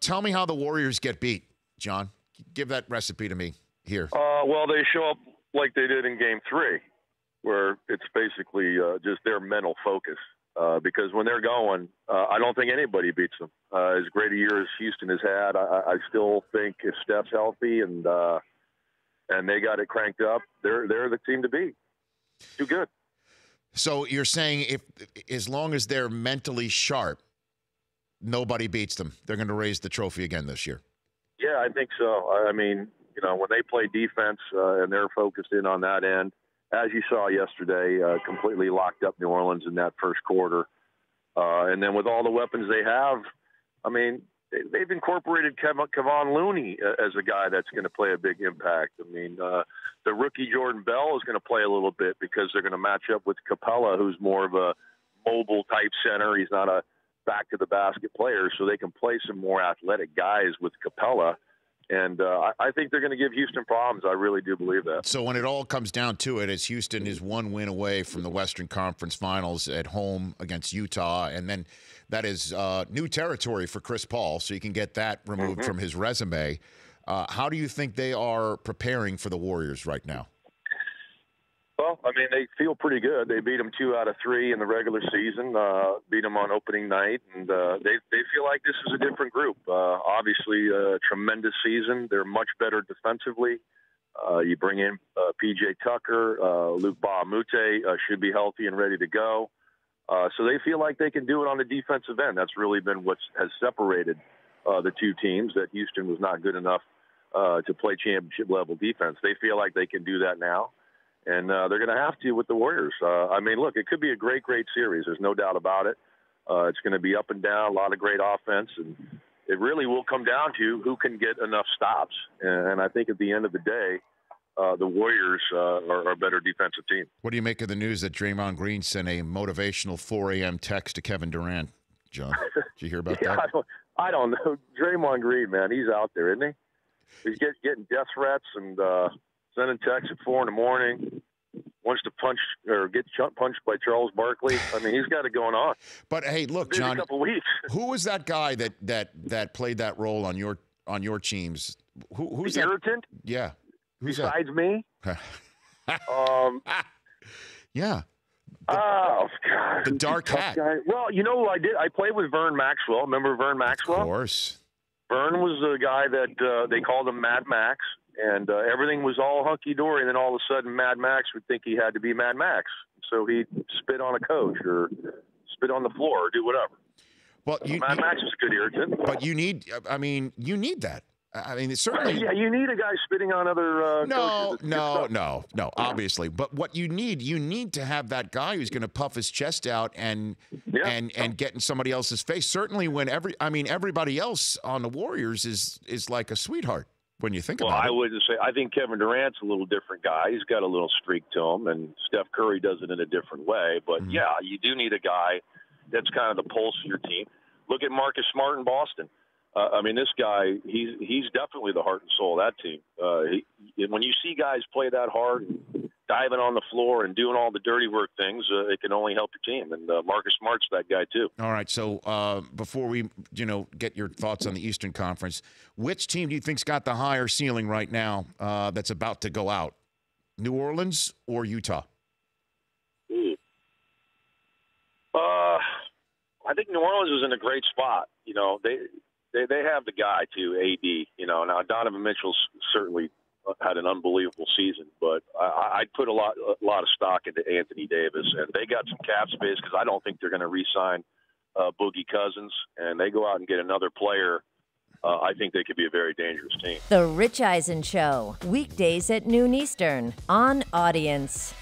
tell me how the Warriors get beat, John. Give that recipe to me here. Well, they show up like they did in Game 3, where it's basically just their mental focus. Because when they're going, I don't think anybody beats them. As great a year as Houston has had, I still think if Steph's healthy and they got it cranked up, they're the team to beat. Too good. So you're saying as long as they're mentally sharp, nobody beats them. They're going to raise the trophy again this year. Yeah, I think so. I mean, when they play defense and they're focused in on that end, as you saw yesterday, completely locked up New Orleans in that first quarter. And then with all the weapons they have, I mean, they've incorporated Kevon Looney as a guy that's going to play a big impact. I mean, the rookie Jordan Bell is going to play a little bit because they're going to match up with Capella, who's more of a mobile-type center. He's not a back-to-the-basket player, so they can play some more athletic guys with Capella. And I think they're going to give Houston problems. I really do believe that. So when it all comes down to it, as Houston is one win away from the Western Conference Finals at home against Utah, and then that is new territory for Chris Paul, so you can get that removed from his resume. How do you think they are preparing for the Warriors right now? Well, I mean, they feel pretty good. They beat them 2 out of 3 in the regular season, beat them on opening night, and they feel like this is a different group. Obviously, a tremendous season. They're much better defensively. You bring in P.J. Tucker, Luke Bahamute should be healthy and ready to go. So they feel like they can do it on the defensive end. That's really been what has separated the two teams, that Houston was not good enough to play championship-level defense. They feel like they can do that now. And they're going to have to with the Warriors. I mean, look, it could be a great, great series. There's no doubt about it. It's going to be up and down, a lot of great offense. And it really will come down to who can get enough stops. And I think at the end of the day, the Warriors are a better defensive team. What do you make of the news that Draymond Green sent a motivational 4 a.m. text to Kevin Durant, John? Did you hear about that? I don't know. Draymond Green, man, he's out there, isn't he? He's getting death threats and sending texts at 4 a.m, wants to punch or get punched by Charles Barkley. I mean, he's got it going on. But hey, look, John, a couple weeks. Who was that guy that played that role on your teams? Who's the that? irritant? Yeah. Who's besides me? Yeah. Oh God. The dark hat. Guy. Well, you know who I did? I played with Vern Maxwell. Remember Vern Maxwell? Of course. Vern was the guy that they called him Mad Max. And everything was all hunky-dory, and then all of a sudden Mad Max would think he had to be Mad Max. So he'd spit on a coach or spit on the floor or do whatever. Well, Mad Max is a good irritant. But you need that. I mean, it's certainly. Yeah, you need a guy spitting on other coaches. No, obviously. But what you need to have that guy who's going to puff his chest out and get in somebody else's face. Certainly when everybody else on the Warriors is like a sweetheart. When you think about it. I wouldn't say. I think Kevin Durant's a little different guy. He's got a little streak to him, and Steph Curry does it in a different way. But, yeah, you do need a guy that's kind of the pulse of your team. Look at Marcus Smart in Boston. I mean, this guy, he's definitely the heart and soul of that team. When you see guys play that hard and diving on the floor and doing all the dirty work things, it can only help your team. And Marcus Smart's that guy too. All right. So before we, get your thoughts on the Eastern Conference, which team do you think's got the higher ceiling right now that's about to go out? New Orleans or Utah? I think New Orleans is in a great spot. They have the guy too, AD. Now Donovan Mitchell's certainly had an unbelievable season, but I'd put a lot of stock into Anthony Davis, and they got some cap space because I don't think they're going to re-sign Boogie Cousins, and they go out and get another player. I think they could be a very dangerous team. The Rich Eisen Show, weekdays at noon Eastern on Audience.